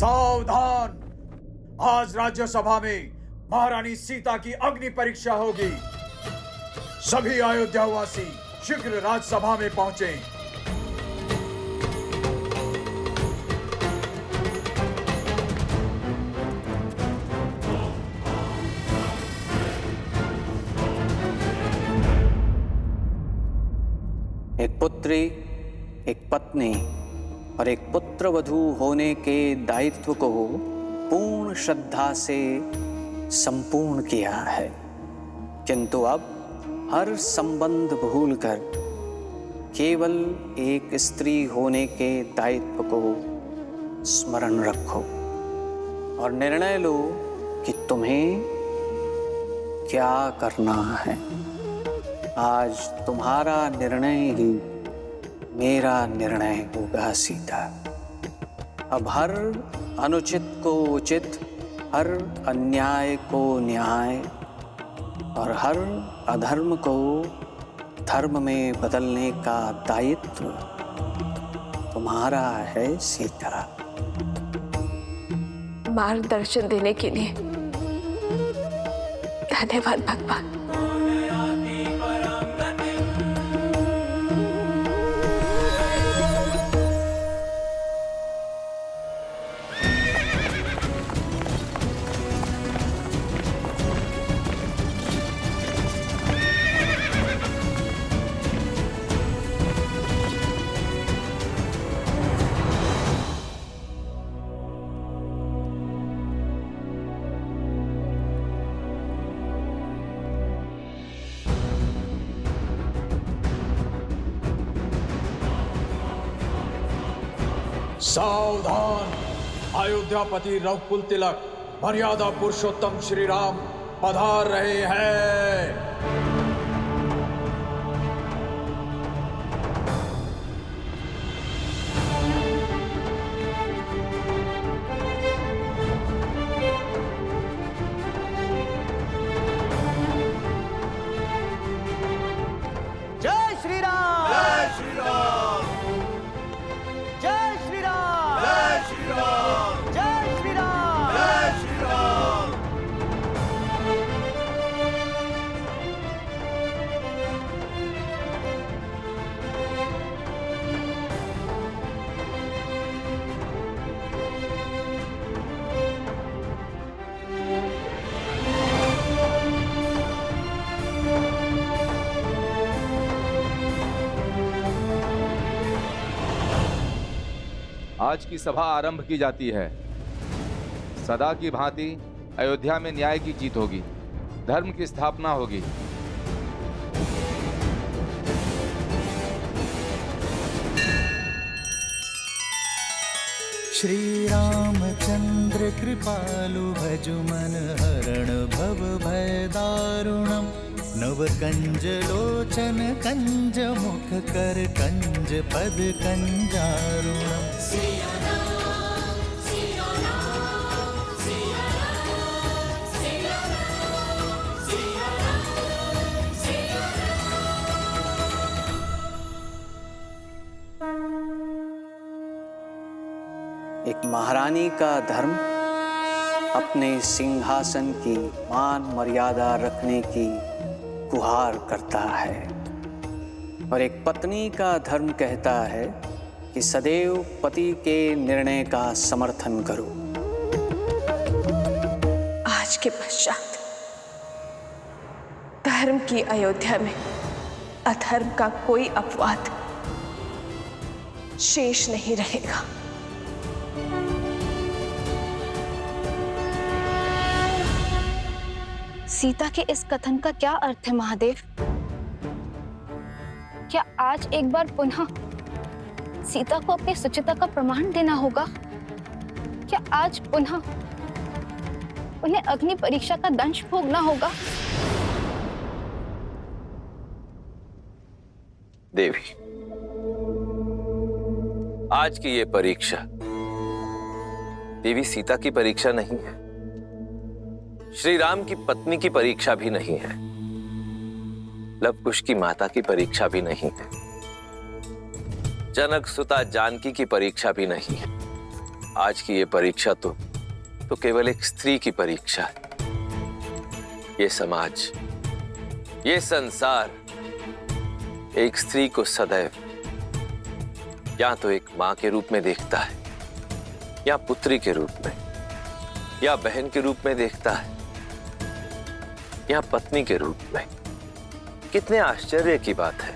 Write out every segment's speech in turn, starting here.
सावधान! आज राज्यसभा में महारानी सीता की अग्नि परीक्षा होगी। सभी अयोध्यावासी शीघ्र राज्यसभा में पहुंचे। एक पुत्री, एक पत्नी और एक पुत्रवधू होने के दायित्व को पूर्ण श्रद्धा से संपूर्ण किया है, किंतु अब हर संबंध भूलकर केवल एक स्त्री होने के दायित्व को स्मरण रखो और निर्णय लो कि तुम्हें क्या करना है। आज तुम्हारा निर्णय ही मेरा निर्णय होगा सीता। अब हर अनुचित को उचित, हर अन्याय को न्याय और हर अधर्म को धर्म में बदलने का दायित्व तुम्हारा है सीता। मार्गदर्शन देने के लिए धन्यवाद भगवान। सावधान! अयोध्यापति रघुकुल तिलक मर्यादा पुरुषोत्तम श्री राम पधार रहे हैं। जय श्री राम! जय श्री राम! जय श्री राम! जय श्री राम! जय श्री राम! जय श्री राम! आज की सभा आरंभ की जाती है। सदा की भांति अयोध्या में न्याय की जीत होगी, धर्म की स्थापना होगी। श्री रामचंद्र कृपालु भजु मन हरण भव भय दारुणम नव कंज लोचन कंज मुख कर कंज पद कंजारुणम। एक महारानी का धर्म अपने सिंहासन की मान मर्यादा रखने की गुहार करता है और एक पत्नी का धर्म कहता है कि सदैव पति के निर्णय का समर्थन करो। आज के पश्चात धर्म की अयोध्या में अधर्म का कोई अपवाद शेष नहीं रहेगा। सीता के इस कथन का क्या अर्थ है महादेव? क्या आज एक बार पुनः सीता को अपनी सुचिता का प्रमाण देना होगा? क्या आज पुनः उन्हें अग्नि परीक्षा का दंश भोगना होगा? देवी, आज की ये परीक्षा देवी सीता की परीक्षा नहीं है, श्री राम की पत्नी की परीक्षा भी नहीं है, लव कुश की माता की परीक्षा भी नहीं है, जनक सुता जानकी की परीक्षा भी नहीं है। आज की ये परीक्षा तो केवल एक स्त्री की परीक्षा है। ये समाज, ये संसार एक स्त्री को सदैव या तो एक मां के रूप में देखता है, या पुत्री के रूप में, या बहन के रूप में देखता है, या पत्नी के रूप में। कितने आश्चर्य की बात है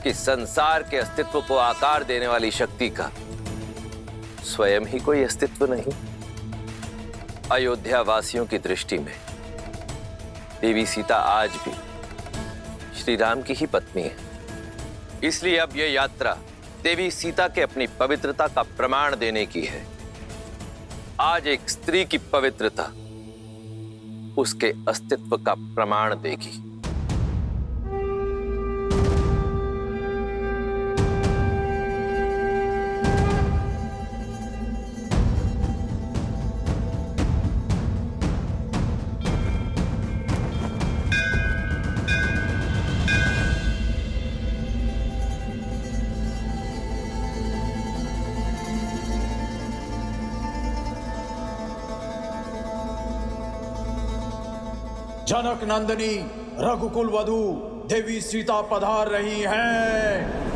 कि संसार के अस्तित्व को आकार देने वाली शक्ति का स्वयं ही कोई अस्तित्व नहीं। अयोध्या वासियों की दृष्टि में देवी सीता आज भी श्री राम की ही पत्नी है। इसलिए अब यह यात्रा देवी सीता के अपनी पवित्रता का प्रमाण देने की है। आज एक स्त्री की पवित्रता उसके अस्तित्व का प्रमाण देगी। जनक नंदिनी रघुकुल वधू देवी सीता पधार रही हैं।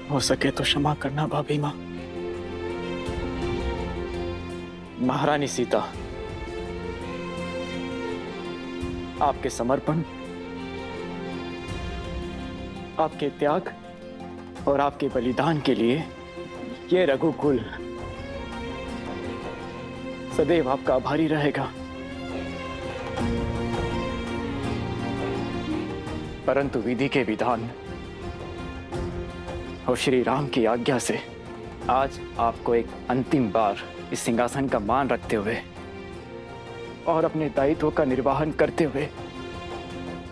हो सके तो क्षमा करना भाभी माँ। महारानी सीता, आपके समर्पण, आपके त्याग और आपके बलिदान के लिए ये रघुकुल सदैव आपका आभारी रहेगा। परंतु विधि के विधान और श्री राम की आज्ञा से आज आपको एक अंतिम बार इस सिंहासन का मान रखते हुए और अपने दायित्व का निर्वहन करते हुए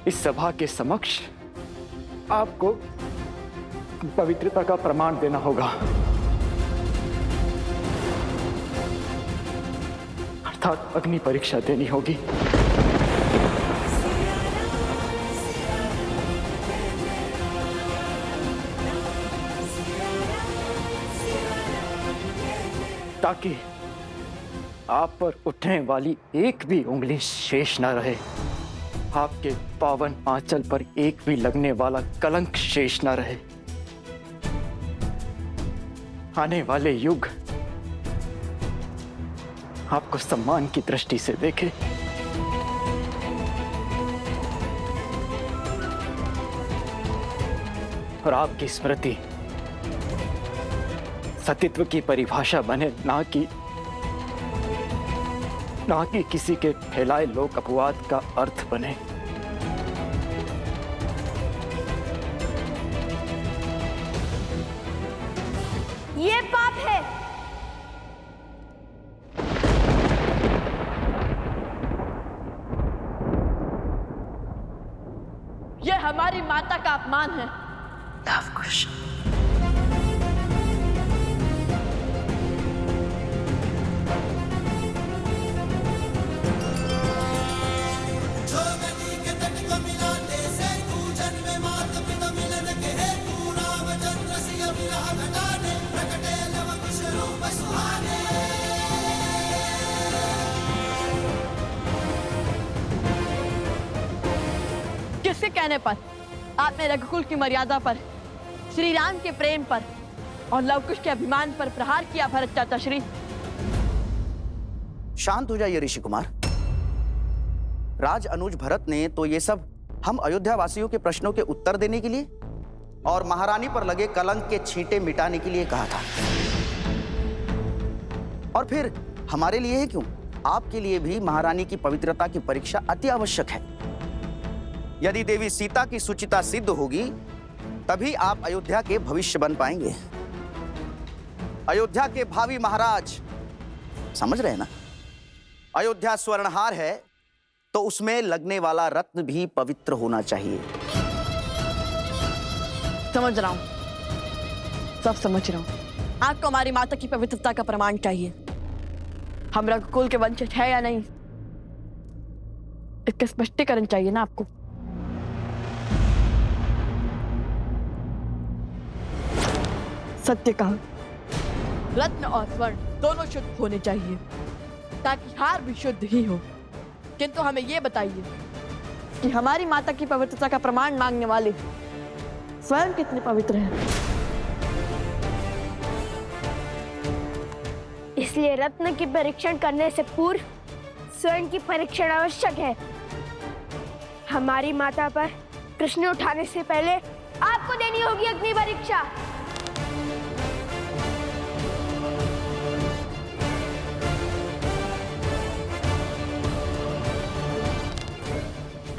इस सभा के समक्ष आपको पवित्रता का प्रमाण देना होगा, अर्थात अग्नि परीक्षा देनी होगी। ताकि आप पर उठने वाली एक भी उंगली शेष न रहे, आपके पावन आंचल पर एक भी लगने वाला कलंक शेष न रहे। आने वाले युग आपको सम्मान की दृष्टि से देखे। और आपकी स्मृति सतीत्व की परिभाषा बने, ना कि किसी के फैलाए लोक अपवाद का अर्थ बने। ये पाप है। हमारी माता का अपमान है। लवकुश, किसके कहने पर आपने रघुकुल की मर्यादा पर, श्री राम के प्रेम पर और लवकुश के अभिमान पर प्रहार किया भरत चाचा श्री? शांत हो जाइए ऋषि कुमार। राज अनुज भरत ने तो ये सब हम अयोध्या वासियों के प्रश्नों के उत्तर देने के लिए और महारानी पर लगे कलंक के छींटे मिटाने के लिए कहा था। और फिर हमारे लिए ही क्यों, आपके लिए भी महारानी की पवित्रता की परीक्षा अति आवश्यक है। यदि देवी सीता की सुचिता सिद्ध होगी तभी आप अयोध्या के भविष्य बन पाएंगे, अयोध्या के भावी महाराज। समझ रहे हैं ना? अयोध्या स्वर्णहार है तो उसमें लगने वाला रत्न भी पवित्र होना चाहिए। समझ रहा हूं, सब समझ रहा हूं। आपको हमारी माता की पवित्रता का प्रमाण चाहिए। हम रघुकुल के वंशज है या नहीं, इसका स्पष्टीकरण चाहिए ना आपको। सत्य कहा, रत्न और स्वर्ण दोनों शुद्ध होने चाहिए ताकि हार भी शुद्ध ही हो। किंतु हमें यह बताइए कि हमारी माता की पवित्रता का प्रमाण मांगने वाले स्वयं कितने पवित्र हैं? इसलिए रत्न की परीक्षण करने से पूर्व स्वयं की परीक्षण आवश्यक है। हमारी माता पर प्रश्न उठाने से पहले आपको देनी होगी अग्नि परीक्षा।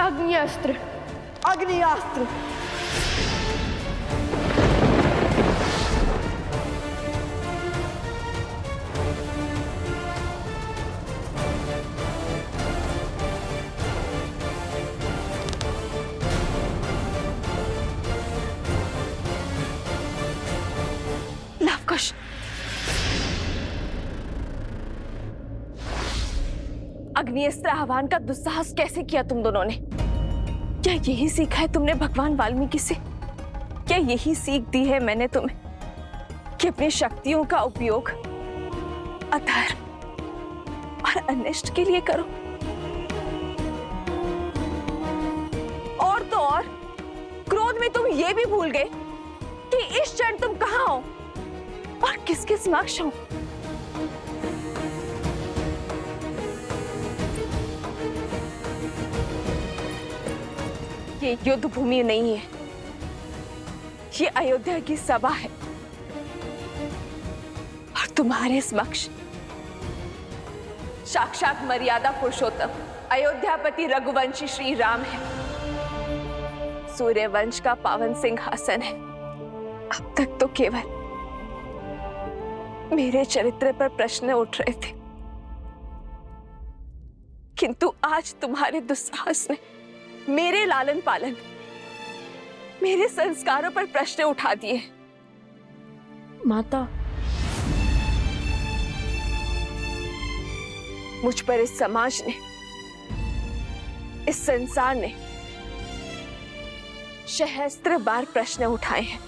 अग्निअस्त्र, अग्नियास्त्र। लवकुश, अग्निअस्त्र आह्वान का दुस्साहस कैसे किया तुम दोनों ने? क्या यही सीखा है तुमने भगवान वाल्मीकि से? क्या यही सीख दी है मैंने तुम्हें कि अपनी शक्तियों का उपयोग अधर्म और अनिष्ट के लिए करो? और तो और क्रोध में तुम ये भी भूल गए कि इस क्षण तुम कहां हो और किसके समक्ष हो। ये युद्ध भूमि नहीं है, ये अयोध्या की सभा है और तुम्हारे समक्ष साक्षात मर्यादा पुरुषोत्तम अयोध्यापति रघुवंशी श्री राम है। सूर्यवंश का पावन सिंहासन है। अब तक तो केवल मेरे चरित्र पर प्रश्न उठ रहे थे, किंतु आज तुम्हारे दुस्साहस ने मेरे लालन पालन, मेरे संस्कारों पर प्रश्न उठा दिए। माता, मुझ पर इस समाज ने, इस संसार ने सहस्त्र बार प्रश्न उठाए हैं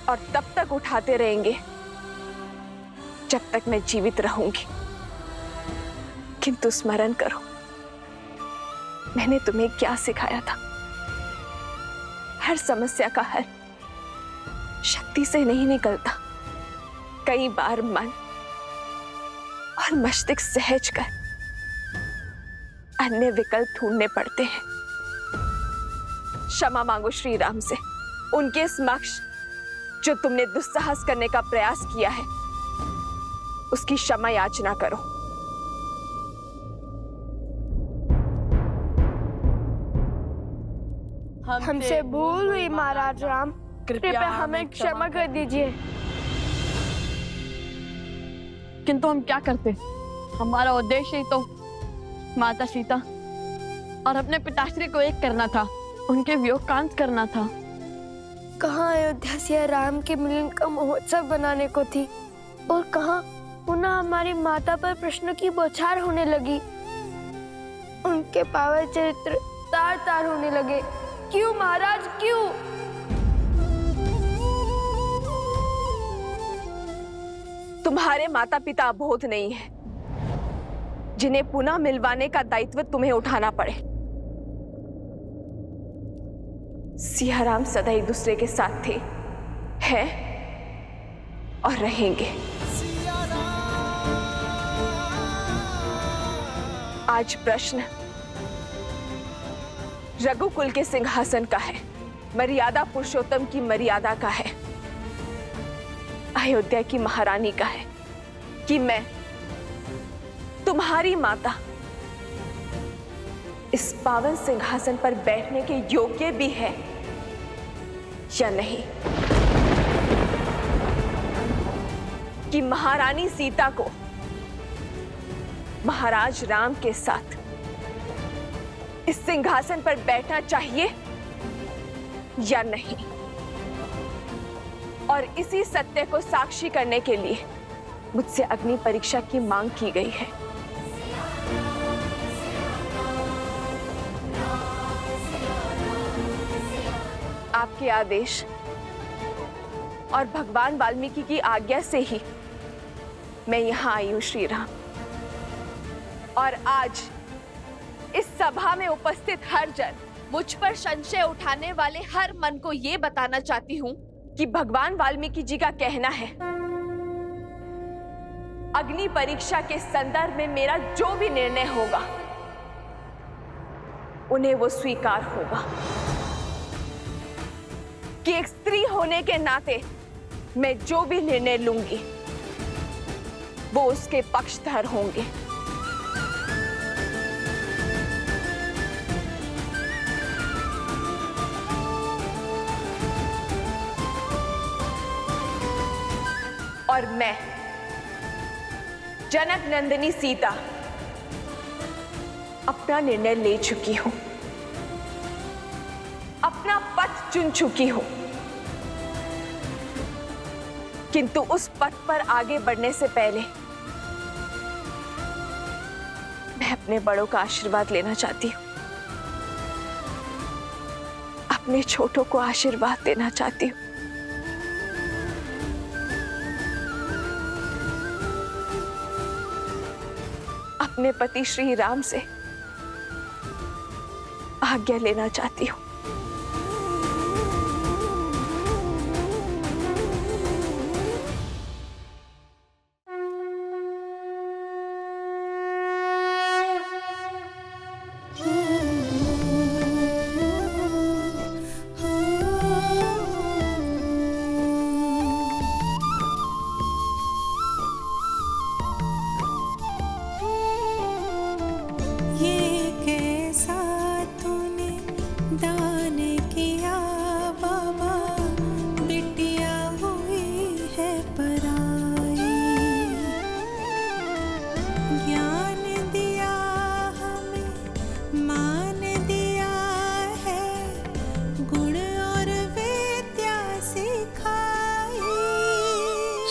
और तब तक उठाते रहेंगे जब तक मैं जीवित रहूंगी। किंतु स्मरण करो, मैंने तुम्हें क्या सिखाया था? हर समस्या का हल शक्ति से नहीं निकलता, कई बार मन और मस्तिष्क सहज कर अन्य विकल्प ढूंढने पड़ते हैं। क्षमा मांगो श्री राम से, उनके समक्ष जो तुमने दुस्साहस करने का प्रयास किया है उसकी क्षमा याचना करो। हमसे भूल हुई महाराज राम, कृपया हमें क्षमा कर दीजिए। किंतु हम क्या करते? हमारा उद्देश्य ही तो माता सीता और अपने पिताश्री को एक करना था। उनके वियोगांत करना था। कहाँ अयोध्या से राम के मिलन का महोत्सव बनाने को थी और कहाँ पुनः हमारी माता पर प्रश्नों की बौछार होने लगी। उनके पावन चरित्र तार तार होने लगे। क्यों महाराज, क्यों? तुम्हारे माता पिता अबोध नहीं है, जिन्हें पुनः मिलवाने का दायित्व तुम्हें उठाना पड़े। सियाराम सदा एक दूसरे के साथ थे, हैं और रहेंगे। आज प्रश्न रघुकुल के सिंहासन का है, मर्यादा पुरुषोत्तम की मर्यादा का है, अयोध्या की महारानी का है कि मैं तुम्हारी माता इस पावन सिंहासन पर बैठने के योग्य भी है या नहीं, कि महारानी सीता को महाराज राम के साथ इस सिंहासन पर बैठना चाहिए या नहीं। और इसी सत्य को साक्षी करने के लिए मुझसे अग्नि परीक्षा की मांग की गई है। आपके आदेश और भगवान वाल्मीकि की आज्ञा से ही मैं यहां आई हूं श्री राम। और आज इस सभा में उपस्थित हर जन, मुझ पर संशय उठाने वाले हर मन को यह बताना चाहती हूं कि भगवान वाल्मीकि जी का कहना है, अग्नि परीक्षा के संदर्भ में मेरा जो भी निर्णय होगा उन्हें वो स्वीकार होगा, कि एक स्त्री होने के नाते मैं जो भी निर्णय लूंगी वो उसके पक्षधर होंगे। और मैं जनक नंदिनी सीता अपना निर्णय ले चुकी हूं, अपना पथ चुन चुकी हूं, किंतु उस पथ पर आगे बढ़ने से पहले मैं अपने बड़ों का आशीर्वाद लेना चाहती हूं, अपने छोटों को आशीर्वाद देना चाहती हूं। अपने पति श्री राम से आज्ञा लेना चाहती हूं।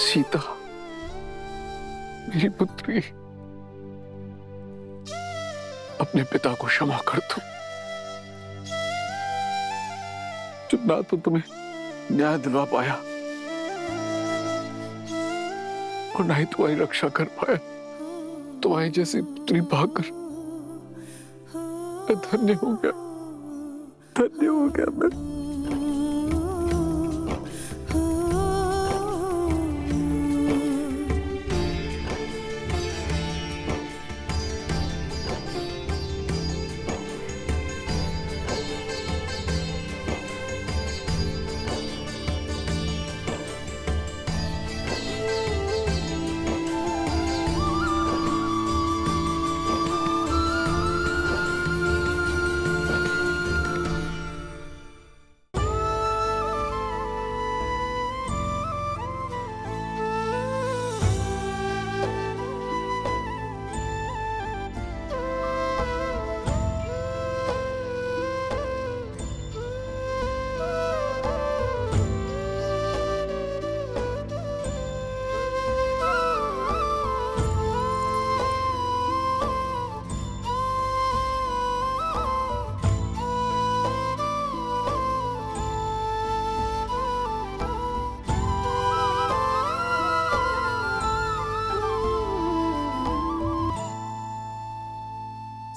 सीता, मेरी पुत्री, अपने पिता को क्षमा कर दो, जो ना तो तुम्हें न्याय दिलवा पाया और ना ही तुम्हारी रक्षा कर पाया। तुम्हारी जैसी पुत्री पाकर मैं धन्य हो गया, धन्य हो गया मैं।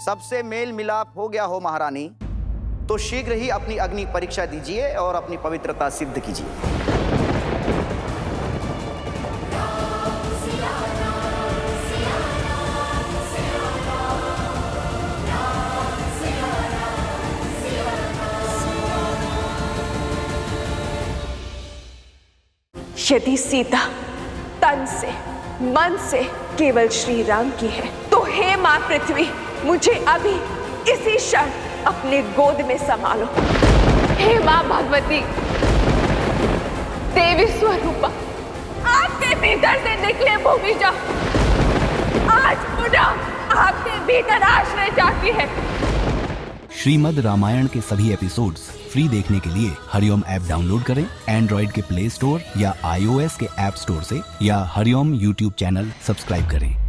सबसे मेल मिलाप हो गया हो महारानी, तो शीघ्र ही अपनी अग्नि परीक्षा दीजिए और अपनी पवित्रता सिद्ध कीजिए। यदि सीता तन से मन से केवल श्री राम की है, तो हे मां पृथ्वी, मुझे अभी इसी क्षण अपने गोद में संभालो। हे मां भगवती, देवी स्वरूपा, आपके भीतर से निकले भूमिजा आज पुनः आपके भीतर आश्रय चाहती है। श्रीमद् रामायण के सभी एपिसोड्स फ्री देखने के लिए हरिओम ऐप डाउनलोड करें एंड्रॉइड के प्ले स्टोर या iOS के ऐप स्टोर से, या हरिओम यूट्यूब चैनल सब्सक्राइब करें।